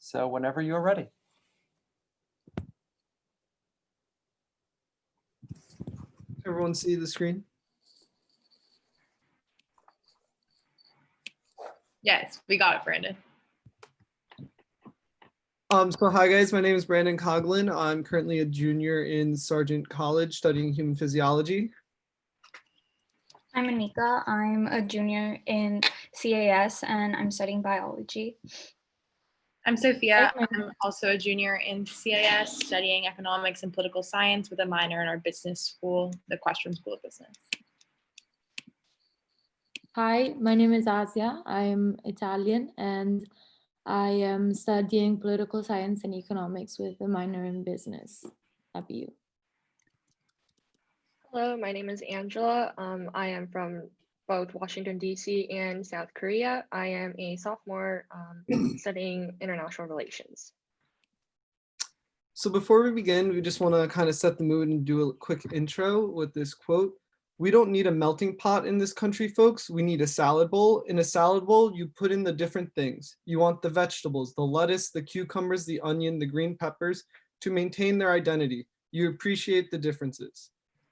So whenever you're ready. Everyone see the screen? Yes, we got it, Brandon. So hi guys, my name is Brandon Coughlin. I'm currently a junior in Sargent College studying human physiology. I'm Anika. I'm a junior in CAS and I'm studying biology. I'm Sophia. Hi, I'm also a junior in CIS studying economics and political science with a minor in our business school, the Questrom School of Business. Hi, my name is Asia. I'm Italian and I am studying political science and economics with a minor in business at BU. Hello, my name is Angela. I am from both Washington, D.C. and South Korea. I am a sophomore studying international relations. So before we begin, we just want to kind of set the mood and do a quick intro with this quote. We don't need a melting pot in this country, folks. We need a salad bowl. In a salad bowl, you put in the different things. You want the vegetables, the lettuce, the cucumbers, the onion, the green peppers to maintain their identity. You appreciate the differences.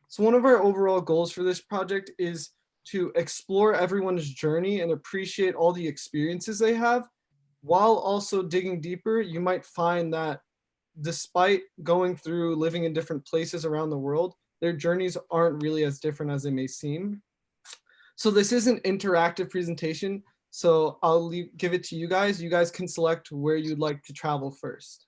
So one of our overall goals for this project is to explore everyone's journey and appreciate all the experiences they have. While also digging deeper, you might find that despite going through living in different places around the world, their journeys aren't really as different as they may seem. So this is an interactive presentation. So I'll give it to you guys. You guys can select where you'd like to travel first.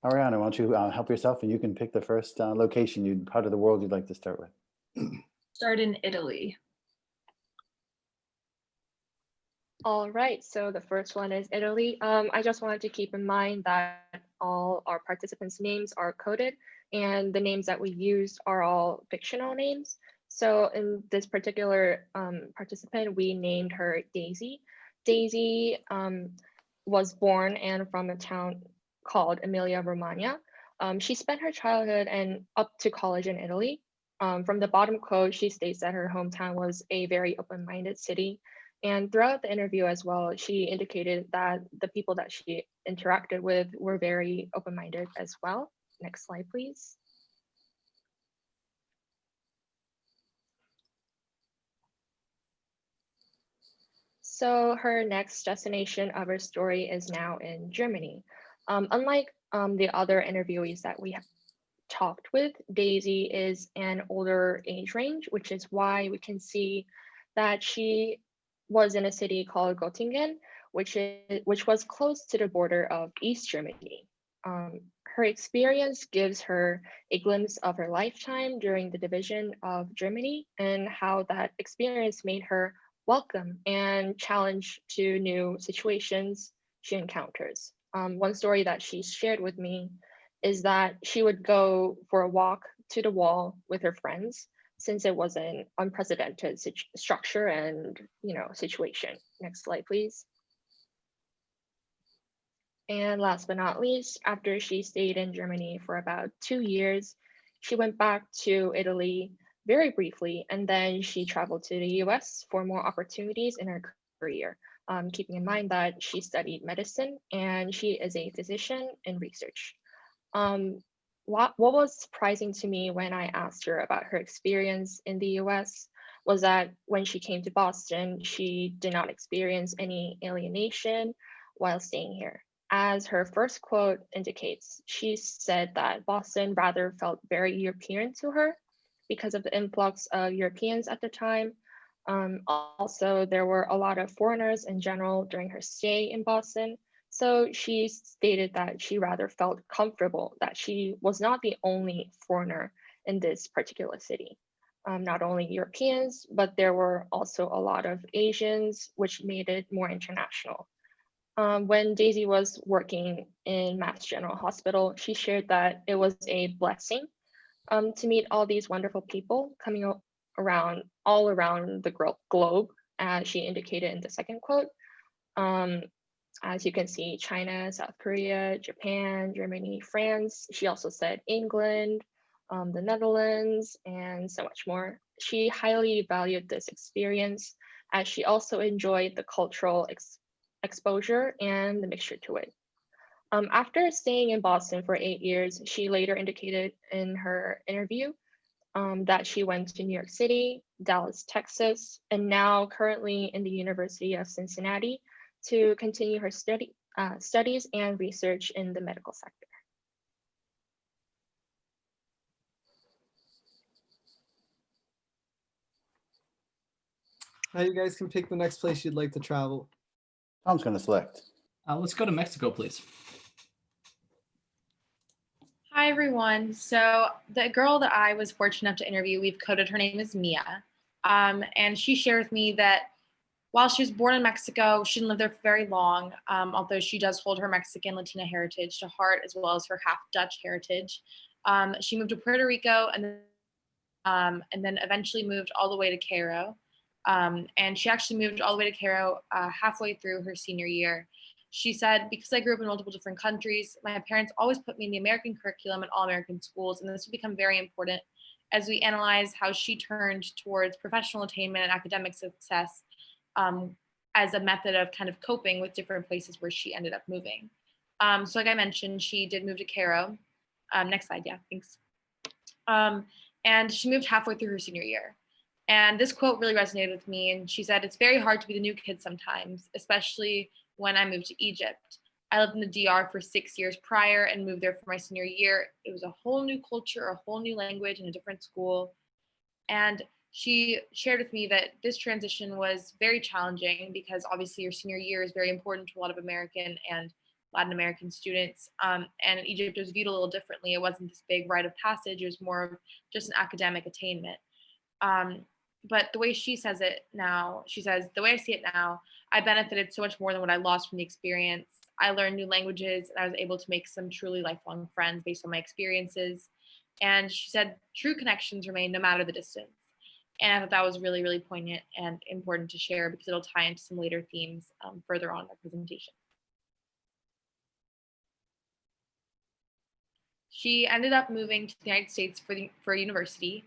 Ariana, why don't you help yourself and you can pick the first location, part of the world you'd like to start with. Start in Italy. All right, so the first one is Italy. I just wanted to keep in mind that all our participants' names are coded and the names that we used are all fictional names. So in this particular participant, we named her Daisy. Daisy was born and from a town called Emilia Romagna. She spent her childhood and up to college in Italy. From the bottom quote, she states that her hometown was a very open-minded city. And throughout the interview as well, she indicated that the people that she interacted with were very open-minded as well. Next slide, please. So her next destination of her story is now in Germany. Unlike the other interviewees that we have talked with, Daisy is an older age range, which is why we can see that she was in a city called Göttingen, which was close to the border of East Germany. Her experience gives her a glimpse of her lifetime during the division of Germany and how that experience made her welcome and challenge to new situations she encounters. One story that she shared with me is that she would go for a walk to the wall with her friends since it was an unprecedented structure and situation. Next slide, please. And last but not least, after she stayed in Germany for about 2 years, she went back to Italy very briefly, and then she traveled to the US for more opportunities in her career, keeping in mind that she studied medicine and she is a physician in research. What was surprising to me when I asked her about her experience in the US was that when she came to Boston, she did not experience any alienation while staying here. As her first quote indicates, she said that Boston rather felt very European to her because of the influx of Europeans at the time. Also, there were a lot of foreigners in general during her stay in Boston. So she stated that she rather felt comfortable that she was not the only foreigner in this particular city. Not only Europeans, but there were also a lot of Asians, which made it more international. When Daisy was working in Mass General Hospital, she shared that it was a blessing to meet all these wonderful people coming all around the globe, as she indicated in the second quote. As you can see, China, South Korea, Japan, Germany, France. She also said England, the Netherlands, and so much more. She highly valued this experience as she also enjoyed the cultural exposure and the mixture to it. After staying in Boston for 8 years, she later indicated in her interview that she went to New York City, Dallas, Texas, and now currently in the University of Cincinnati to continue her studies and research in the medical sector. Now you guys can pick the next place you'd like to travel. Tom's going to select. Let's go to Mexico, please. Hi, everyone. So the girl that I was fortunate enough to interview, we've coded her name is Mia. And she shared with me that while she was born in Mexico, she didn't live there for very long, although she does hold her Mexican Latina heritage to heart, as well as her half Dutch heritage. She moved to Puerto Rico and then eventually moved all the way to Cairo. And she actually moved all the way to Cairo halfway through her senior year. She said, because I grew up in multiple different countries, my parents always put me in the American curriculum in all American schools, and this would become very important as we analyze how she turned towards professional attainment and academic success as a method of kind of coping with different places where she ended up moving. So like I mentioned, she did move to Cairo. Next slide, yeah, thanks. And she moved halfway through her senior year. And this quote really resonated with me. And she said, "It's very hard to be the new kid sometimes, especially when I moved to Egypt. I lived in the DR for 6 years prior and moved there for my senior year. It was a whole new culture, a whole new language, and a different school." And she shared with me that this transition was very challenging because obviously your senior year is very important to a lot of American and Latin American students. And in Egypt, it was viewed a little differently. It wasn't this big rite of passage. It was more of just an academic attainment. But the way she says it now, she says, "The way I see it now, I benefited so much more than what I lost from the experience. I learned new languages and I was able to make some truly lifelong friends based on my experiences." And she said, "True connections remain no matter the distance." And I thought that was really, really poignant and important to share because it'll tie into some later themes further on in our presentation. She ended up moving to the United States for university.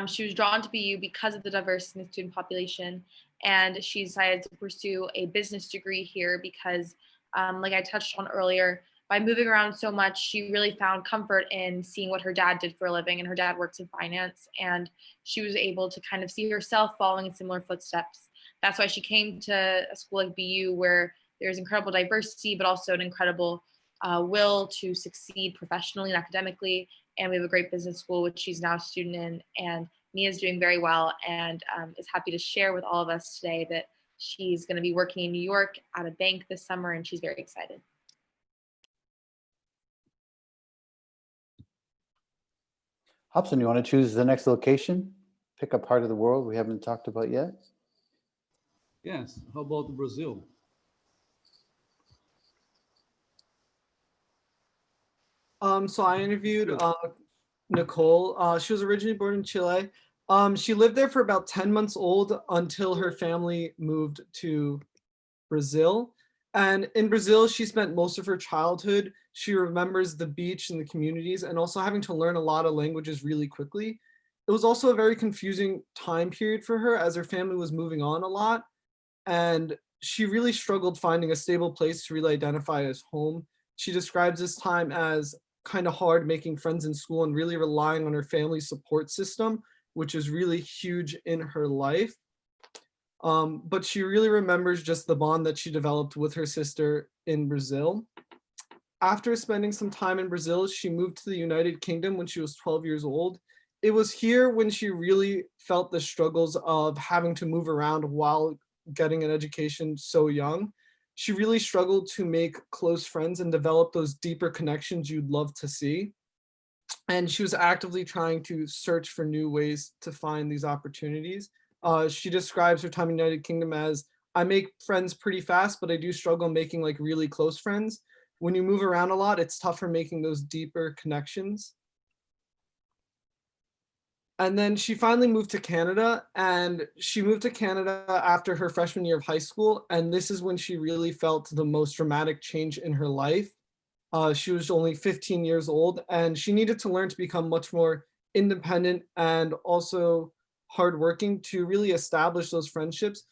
She was drawn to BU because of the diversity in the student population, and she decided to pursue a business degree here because, like I touched on earlier, by moving around so much, she really found comfort in seeing what her dad did for a living, and her dad works in finance, and she was able to kind of see herself following in similar footsteps. That's why she came to a school like BU where there's incredible diversity, but also an incredible will to succeed professionally and academically. And we have a great business school, which she's now a student in. And Mia's doing very well and is happy to share with all of us today that she's going to be working in New York at a bank this summer, and she's very excited. Hobson, you want to choose the next location? Pick a part of the world we haven't talked about yet? Yes, how about Brazil? So I interviewed Nicole. She was originally born in Chile. She lived there for about 10 months old until her family moved to Brazil. And in Brazil, she spent most of her childhood. She remembers the beach and the communities and also having to learn a lot of languages really quickly. It was also a very confusing time period for her as her family was moving on a lot. And she really struggled finding a stable place to really identify as home. She describes this time as kind of hard making friends in school and really relying on her family's support system, which is really huge in her life. But she really remembers just the bond that she developed with her sister in Brazil. After spending some time in Brazil, she moved to the United Kingdom when she was 12 years old. It was here when she really felt the struggles of having to move around while getting an education so young. She really struggled to make close friends and develop those deeper connections you'd love to see. And she was actively trying to search for new ways to find these opportunities. She describes her time in the United Kingdom as, "I make friends pretty fast, but I do struggle making like really close friends. When you move around a lot, it's tougher making those deeper connections." And then she finally moved to Canada, and she moved to Canada after her freshman year of high school. And this is when she really felt the most dramatic change in her life. She was only 15 years old, and she needed to learn to become much more independent and also hardworking to really establish those friendships.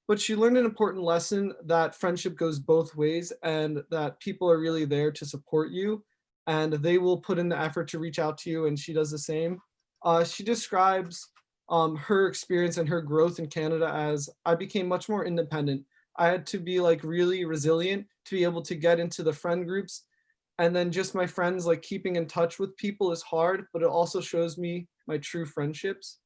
but she learned an important lesson that friendship goes both ways and that people are really there to support you and they will put in the effort to reach out to you, and she does the same. She describes her experience and her growth in Canada as, I became much more independent. I had to be like really resilient to be able to get into the friend groups. And then just my friends, like keeping in touch with people is hard, but it also shows me my true friendships.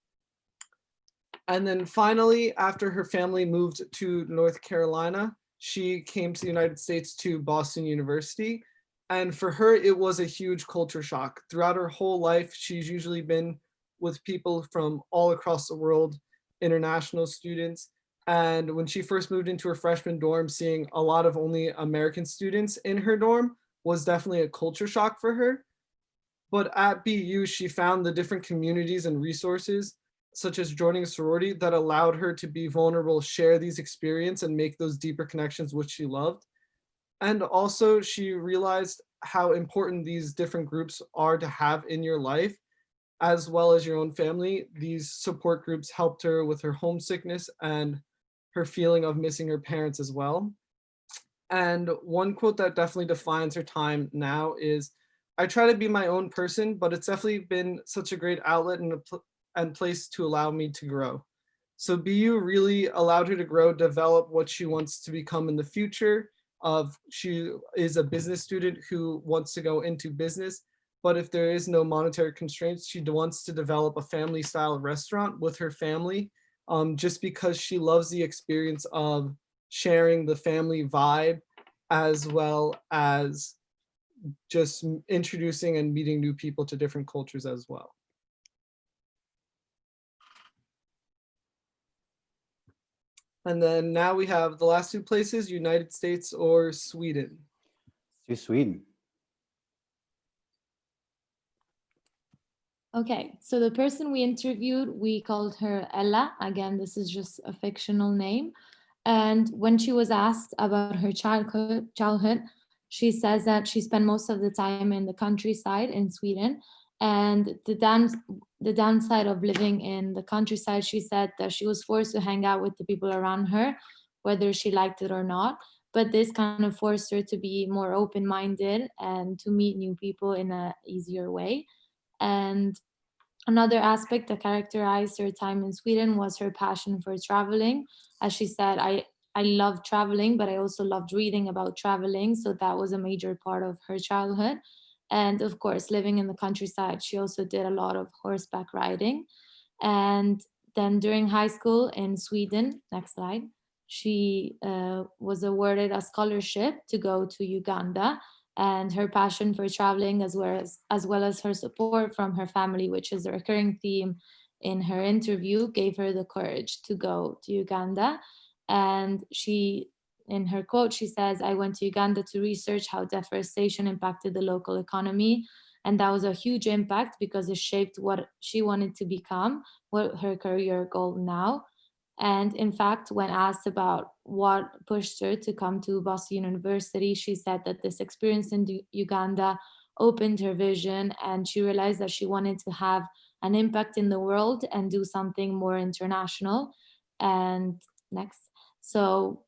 And then finally, after her family moved to North Carolina, she came to the United States to Boston University. And for her, it was a huge culture shock. Throughout her whole life, she's usually been with people from all across the world, international students. And when she first moved into her freshman dorm, seeing a lot of only American students in her dorm was definitely a culture shock for her. But at BU, she found the different communities and resources, such as joining a sorority, that allowed her to be vulnerable, share these experiences, and make those deeper connections, which she loved. And also, she realized how important these different groups are to have in your life, as well as your own family. These support groups helped her with her homesickness and her feeling of missing her parents as well. And one quote that definitely defines her time now is, I try to be my own person, but it's definitely been such a great outlet and place to allow me to grow. So BU really allowed her to grow, develop what she wants to become in the future. She is a business student who wants to go into business, but if there is no monetary constraints, she wants to develop a family style restaurant with her family, just because she loves the experience of sharing the family vibe, as well as just introducing and meeting new people to different cultures as well. And then now we have the last two places, United States or Sweden. To Sweden. Okay, so the person we interviewed, we called her Ella. Again, this is just a fictional name. And when she was asked about her childhood, she says that she spent most of the time in the countryside in Sweden. And the downside of living in the countryside, she said that she was forced to hang out with the people around her, whether she liked it or not. But this kind of forced her to be more open-minded and to meet new people in an easier way. And another aspect that characterized her time in Sweden was her passion for traveling. As she said, I love traveling, but I also loved reading about traveling. So that was a major part of her childhood. And of course, living in the countryside, she also did a lot of horseback riding. And then during high school in Sweden, next slide, she was awarded a scholarship to go to Uganda, and her passion for traveling, as well as her support from her family, which is a recurring theme in her interview, gave her the courage to go to Uganda. And she, in her quote, she says, I went to Uganda to research how deforestation impacted the local economy. And that was a huge impact because it shaped what she wanted to become, what her career goal now. And in fact, when asked about what pushed her to come to Boston University, she said that this experience in Uganda opened her vision, and she realized that she wanted to have an impact in the world and do something more international. And next. So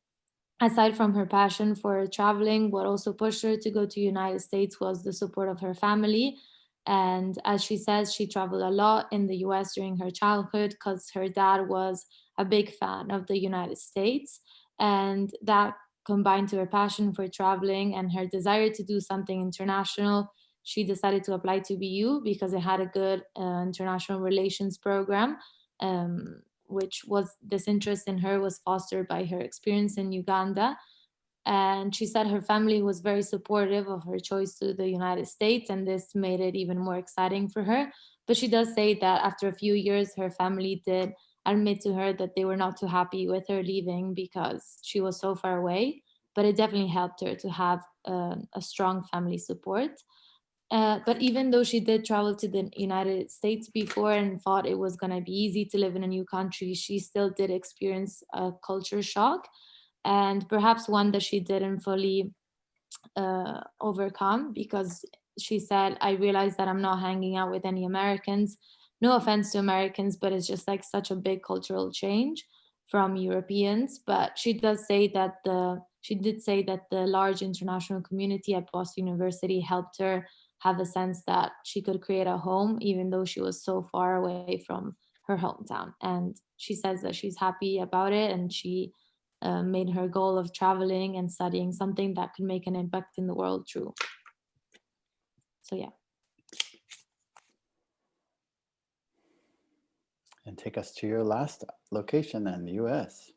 aside from her passion for traveling, what also pushed her to go to United States was the support of her family. And as she says, she traveled a lot in the US during her childhood because her dad was a big fan of the United States. And that combined to her passion for traveling and her desire to do something international, she decided to apply to BU because it had a good international relations program, which was, this interest in her was fostered by her experience in Uganda. And she said her family was very supportive of her choice to the United States, and this made it even more exciting for her. But she does say that after a few years, her family did admit to her that they were not too happy with her leaving because she was so far away. But it definitely helped her to have a strong family support. But even though she did travel to the United States before and thought it was going to be easy to live in a new country, she still did experience a culture shock, and perhaps one that she didn't fully overcome, because she said, I realized that I'm not hanging out with any Americans. No offense to Americans, but it's just like such a big cultural change. from Europeans, but she did say that the large international community at Boston University helped her have a sense that she could create a home even though she was so far away from her hometown. And she says that she's happy about it, and she made her goal of traveling and studying something that could make an impact in the world true. So yeah. And take us to your last location in the US.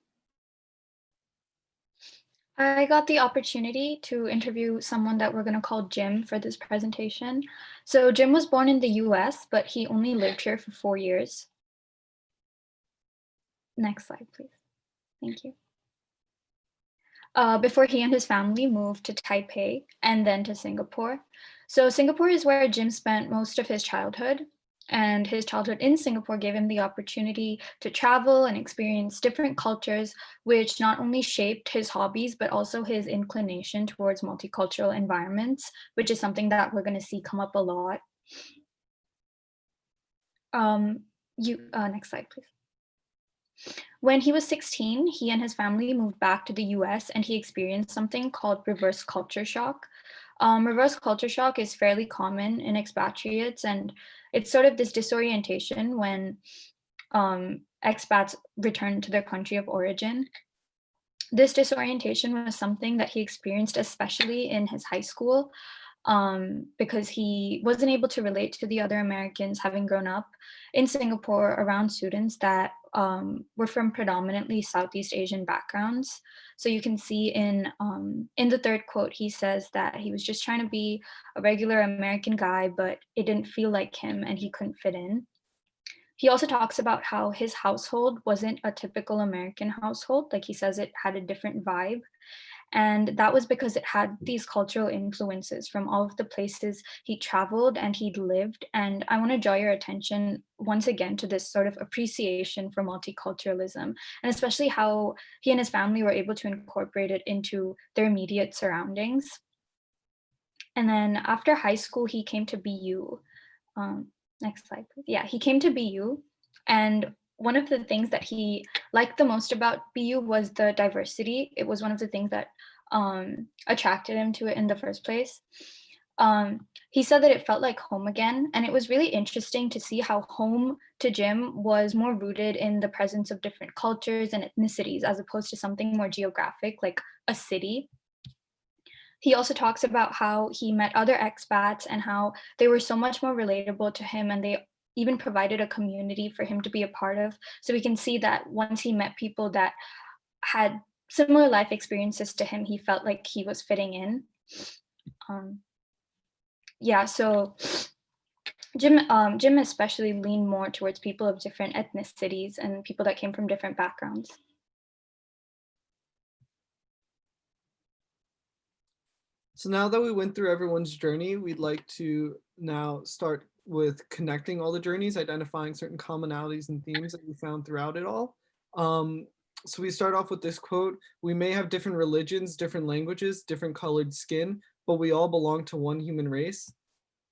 I got the opportunity to interview someone that we're going to call Jim for this presentation. So Jim was born in the US, but he only lived here for 4 years. Next slide, please. Thank you. Before he and his family moved to Taipei and then to Singapore. So Singapore is where Jim spent most of his childhood, and his childhood in Singapore gave him the opportunity to travel and experience different cultures, which not only shaped his hobbies, but also his inclination towards multicultural environments, which is something that we're going to see come up a lot. Next slide, please. When he was 16, he and his family moved back to the US, and he experienced something called reverse culture shock. Reverse culture shock is fairly common in expatriates, and it's sort of this disorientation when expats return to their country of origin. This disorientation was something that he experienced, especially in his high school, because he wasn't able to relate to the other Americans, having grown up in Singapore around students that were from predominantly Southeast Asian backgrounds. So you can see in the third quote, he says that he was just trying to be a regular American guy, but it didn't feel like him and he couldn't fit in. He also talks about how his household wasn't a typical American household. Like he says, it had a different vibe. And that was because it had these cultural influences from all of the places he traveled and he'd lived. And I want to draw your attention once again to this sort of appreciation for multiculturalism, and especially how he and his family were able to incorporate it into their immediate surroundings. And then after high school, he came to BU. Next slide, please. Yeah, he came to BU, and one of the things that he liked the most about BU was the diversity. It was one of the things that attracted him to it in the first place. He said that it felt like home again, and it was really interesting to see how home to Jim was more rooted in the presence of different cultures and ethnicities as opposed to something more geographic like a city. He also talks about how he met other expats and how they were so much more relatable to him, and they even provided a community for him to be a part of. So we can see that once he met people that had similar life experiences to him, he felt like he was fitting in. So Jim especially leaned more towards people of different ethnicities and people that came from different backgrounds. So now that we went through everyone's journey, we'd like to now start with connecting all the journeys, identifying certain commonalities and themes that we found throughout it all. So we start off with this quote: "We may have different religions, different languages, different colored skin, but we all belong to one human race."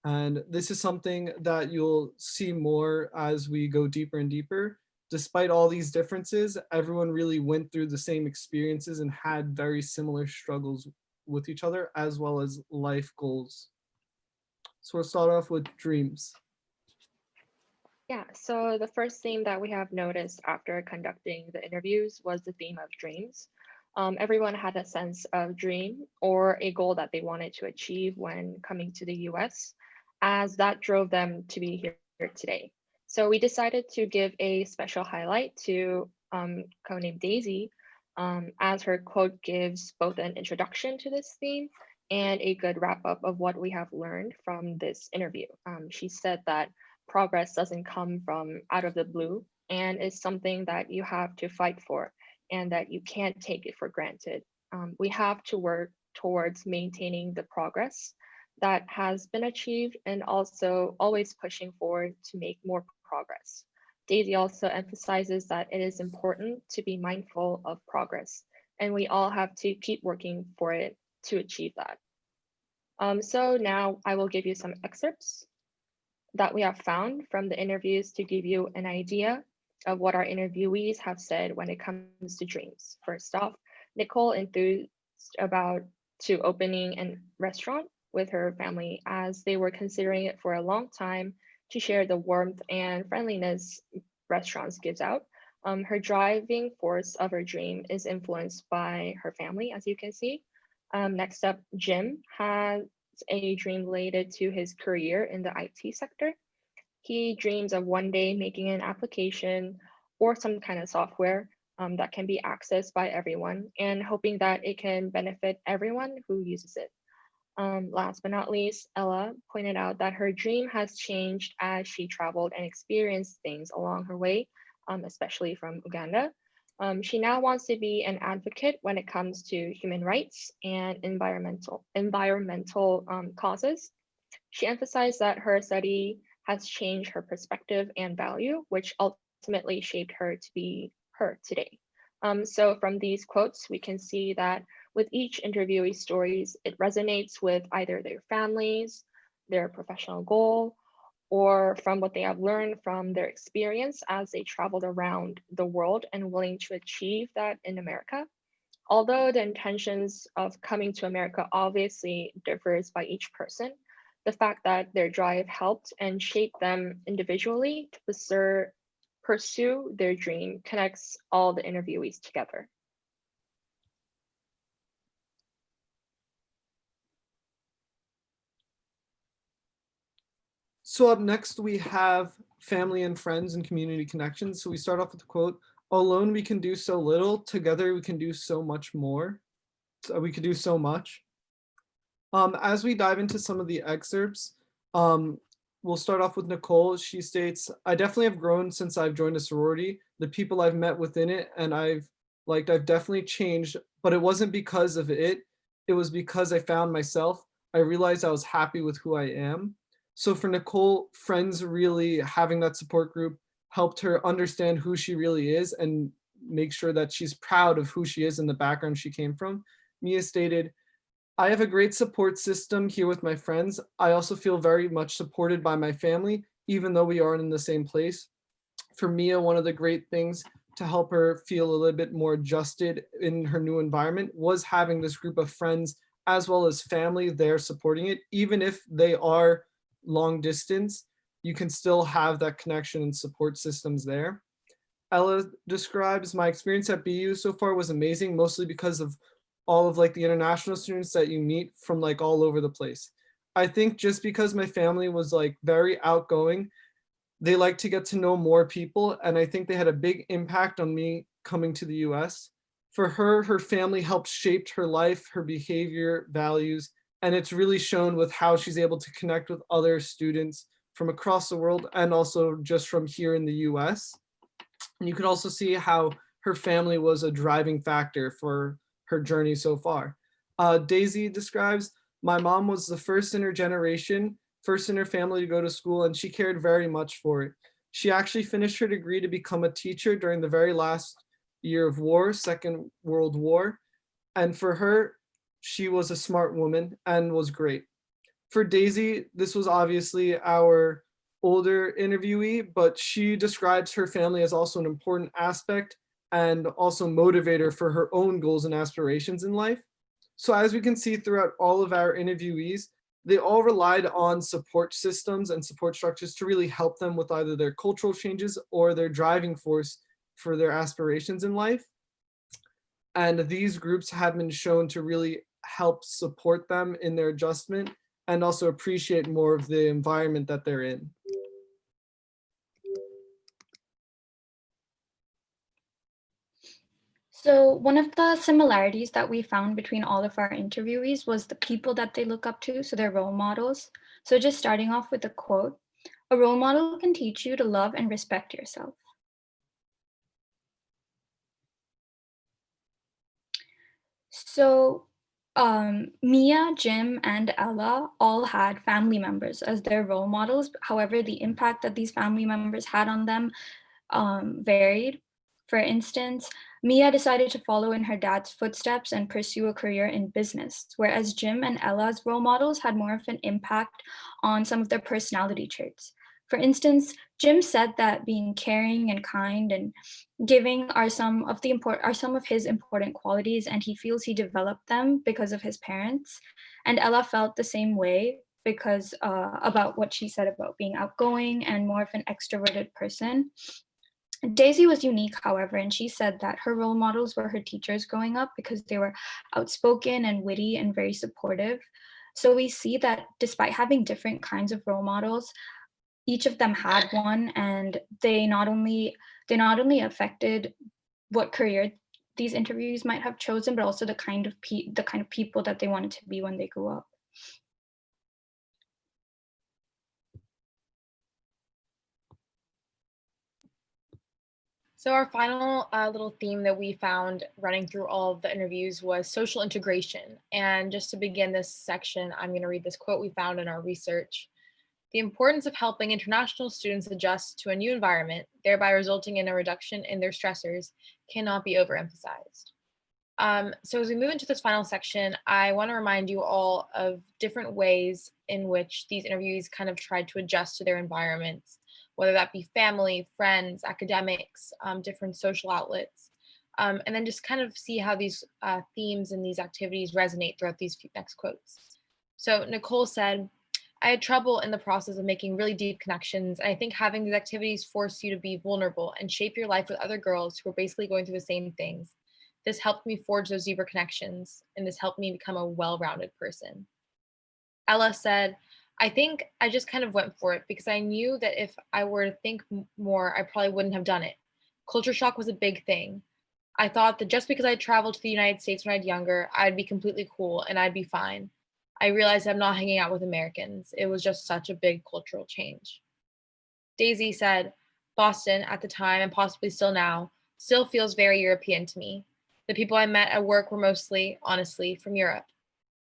And this is something that you'll see more as we go deeper and deeper. Despite all these differences, everyone really went through the same experiences and had very similar struggles with each other, as well as life goals. So we'll start off with dreams. Yeah, so the first theme that we have noticed after conducting the interviews was the theme of dreams. Everyone had a sense of dream or a goal that they wanted to achieve when coming to the US, as that drove them to be here today. So we decided to give a special highlight to codenamed Daisy, as her quote gives both an introduction to this theme and a good wrap up of what we have learned from this interview. She said that progress doesn't come from out of the blue and is something that you have to fight for and that you can't take it for granted. We have to work towards maintaining the progress that has been achieved and also always pushing forward to make more progress. Daisy also emphasizes that it is important to be mindful of progress, and we all have to keep working for it to achieve that. So now I will give you some excerpts that we have found from the interviews to give you an idea of what our interviewees have said when it comes to dreams. First off, Nicole enthused about to opening a restaurant with her family as they were considering it for a long time to share the warmth and friendliness restaurants gives out. Her driving force of her dream is influenced by her family, as you can see. Next up, Jim has a dream related to his career in the IT sector. He dreams of one day making an application or some kind of software that can be accessed by everyone and hoping that it can benefit everyone who uses it. Last but not least, Ella pointed out that her dream has changed as she traveled and experienced things along her way, especially from Uganda. She now wants to be an advocate when it comes to human rights and environmental causes. She emphasized that her study has changed her perspective and value, which ultimately shaped her to be her today. So from these quotes, we can see that with each interviewee's stories, it resonates with either their families, their professional goal, or from what they have learned from their experience as they traveled around the world and willing to achieve that in America. Although the intentions of coming to America obviously differs by each person, the fact that their drive helped and shaped them individually to pursue their dream connects all the interviewees together. So up next, we have family and friends and community connections. So we start off with the quote, "Alone we can do so little, together we can do so much more." So we could do so much. As we dive into some of the excerpts, we'll start off with Nicole. She states, "I definitely have grown since I've joined a sorority. The people I've met within it and I've definitely changed, but it wasn't because of it. It was because I found myself. I realized I was happy with who I am." So for Nicole, friends really having that support group helped her understand who she really is and make sure that she's proud of who she is and the background she came from. Mia stated, "I have a great support system here with my friends. I also feel very much supported by my family, even though we aren't in the same place." For Mia, one of the great things to help her feel a little bit more adjusted in her new environment was having this group of friends as well as family there supporting it. Even if they are long distance, you can still have that connection and support systems there. Ella describes, "My experience at BU so far was amazing, mostly because of all of the international students that you meet from all over the place. I think just because my family was very outgoing, they like to get to know more people, and I think they had a big impact on me coming to the US. For her, her family helped shape her life, her behavior, values, and it's really shown with how she's able to connect with other students from across the world and also just from here in the US. And you can also see how her family was a driving factor for her journey so far." Daisy describes, "My mom was the first in her generation, first in her family to go to school, and she cared very much for it. She actually finished her degree to become a teacher during the very last year of war, Second World War. And for her, she was a smart woman and was great." For Daisy, this was obviously our older interviewee, but she describes her family as also an important aspect and also motivator for her own goals and aspirations in life. So as we can see throughout all of our interviewees, they all relied on support systems and support structures to really help them with either their cultural changes or their driving force for their aspirations in life. And these groups have been shown to really help support them in their adjustment and also appreciate more of the environment that they're in. So one of the similarities that we found between all of our interviewees was the people that they look up to, so their role models. So just starting off with a quote, "A role model can teach you to love and respect yourself." So Mia, Jim, and Ella all had family members as their role models. However, the impact that these family members had on them varied. For instance, Mia decided to follow in her dad's footsteps and pursue a career in business, whereas Jim and Ella's role models had more of an impact on some of their personality traits. For instance, Jim said that being caring and kind and giving are some of his important qualities, and he feels he developed them because of his parents. And Ella felt the same way because about what she said about being outgoing and more of an extroverted person. Daisy was unique, however, and she said that her role models were her teachers growing up because they were outspoken and witty and very supportive. So we see that despite having different kinds of role models, each of them had one, and they not only affected what career these interviewees might have chosen, but also the kind of people that they wanted to be when they grew up. So our final little theme that we found running through all of the interviews was social integration. And just to begin this section, I'm going to read this quote we found in our research. The importance of helping international students adjust to a new environment, thereby resulting in a reduction in their stressors, cannot be overemphasized. So as we move into this final section, I want to remind you all of different ways in which these interviewees kind of tried to adjust to their environments, whether that be family, friends, academics, different social outlets, and then just kind of see how these themes and these activities resonate throughout these next quotes. So Nicole said, I had trouble in the process of making really deep connections, and I think having these activities force you to be vulnerable and shape your life with other girls who are basically going through the same things. This helped me forge those deeper connections, and this helped me become a well-rounded person. Ella said, I think I just kind of went for it because I knew that if I were to think more, I probably wouldn't have done it. Culture shock was a big thing. I thought that just because I traveled to the United States when I was younger, I'd be completely cool and I'd be fine. I realized I'm not hanging out with Americans. It was just such a big cultural change. Daisy said, Boston at the time, and possibly still now, still feels very European to me. The people I met at work were mostly, honestly, from Europe.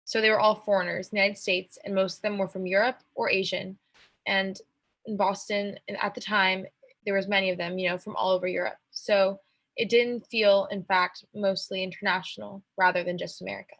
So they were all foreigners, United States, and most of them were from Europe or Asian. And in Boston, at the time, there was many of them, from all over Europe. So it didn't feel, in fact, mostly international rather than just America.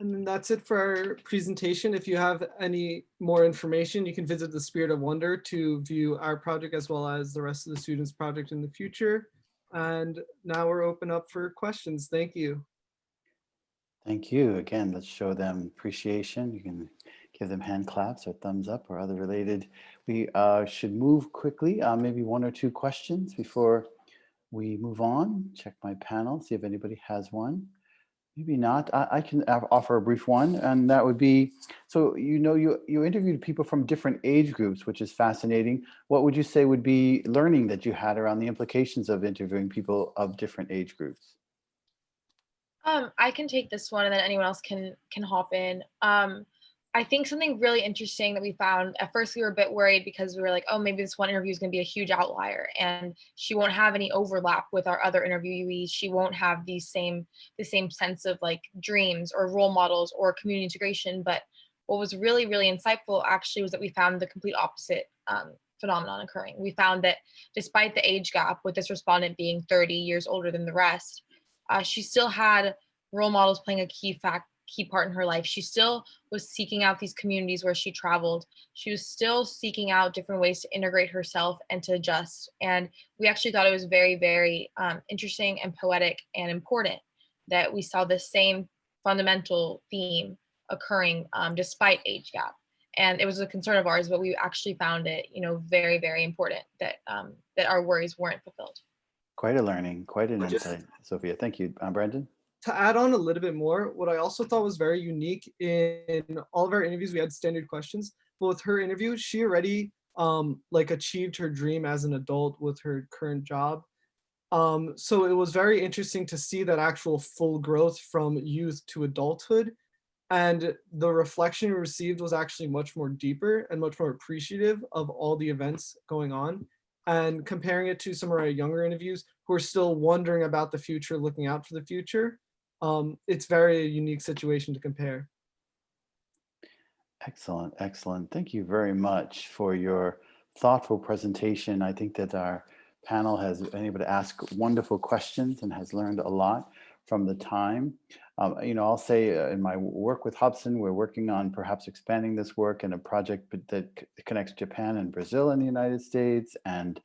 And then that's it for our presentation. If you have any more information, you can visit the Spirit of Wonder to view our project as well as the rest of the students' project in the future. And now we're open up for questions. Thank you. Thank you. Again, let's show them appreciation. You can give them hand claps or thumbs up or other related. We should move quickly, maybe one or two questions before we move on. Check my panel, see if anybody has one. Maybe not. I can offer a brief one, and that would be, so you interviewed people from different age groups, which is fascinating. What would you say would be learning that you had around the implications of interviewing people of different age groups? I can take this one, and then anyone else can hop in. I think something really interesting that we found, at first we were a bit worried because we were like, oh, maybe this one interview is going to be a huge outlier and she won't have any overlap with our other interviewees. She won't have the same sense of like dreams or role models or community integration. But what was really, really insightful actually was that we found the complete opposite phenomenon occurring. We found that despite the age gap, with this respondent being 30 years older than the rest, she still had role models playing a key part in her life. She still was seeking out these communities where she traveled. She was still seeking out different ways to integrate herself and to adjust. And we actually thought it was very, very interesting and poetic and important that we saw the same fundamental theme occurring despite age gap. And it was a concern of ours, but we actually found it, very, very important that that our worries weren't fulfilled. Quite a learning, quite an insight, Sophia. Thank you. Brandon? To add on a little bit more, what I also thought was very unique in all of our interviews, we had standard questions, but with her interview, she already achieved her dream as an adult with her current job. So it was very interesting to see that actual full growth from youth to adulthood. And the reflection we received was actually much more deeper and much more appreciative of all the events going on. And comparing it to some of our younger interviews who are still wondering about the future, looking out for the future, it's very unique situation to compare. Excellent, excellent. Thank you very much for your thoughtful presentation. I think that our panel has been able to ask wonderful questions and has learned a lot from the time. I'll say in my work with Hobson, we're working on perhaps expanding this work in a project that connects Japan and Brazil and the United States. And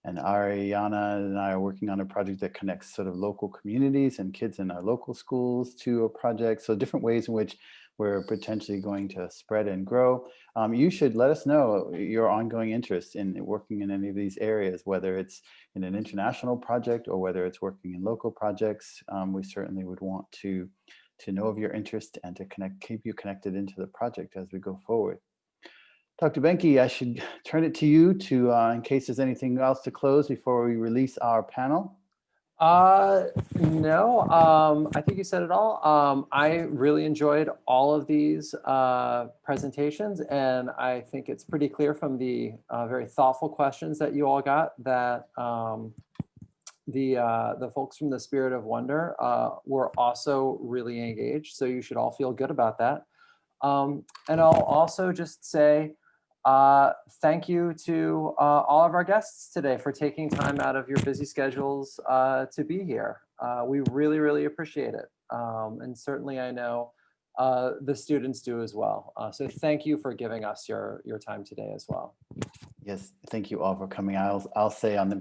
Ariana and I are working on a project that connects sort of local communities and kids in our local schools to a project. So different ways in which we're potentially going to spread and grow. You should let us know your ongoing interest in working in any of these areas, whether it's in an international project or whether it's working in local projects. We certainly would want to know of your interest and to keep you connected into the project as we go forward. Dr. Benke, I should turn it to you in case there's anything else to close before we release our panel. No, I think you said it all. I really enjoyed all of these presentations, and I think it's pretty clear from the very thoughtful questions that you all got that the folks from the Spirit of Wonder were also really engaged. So you should all feel good about that. And I'll also just say thank you to all of our guests today for taking time out of your busy schedules to be here. We really, really appreciate it. And certainly I know the students do as well. So thank you for giving us your time today as well. Yes, thank you all for coming. I'll say on the behalf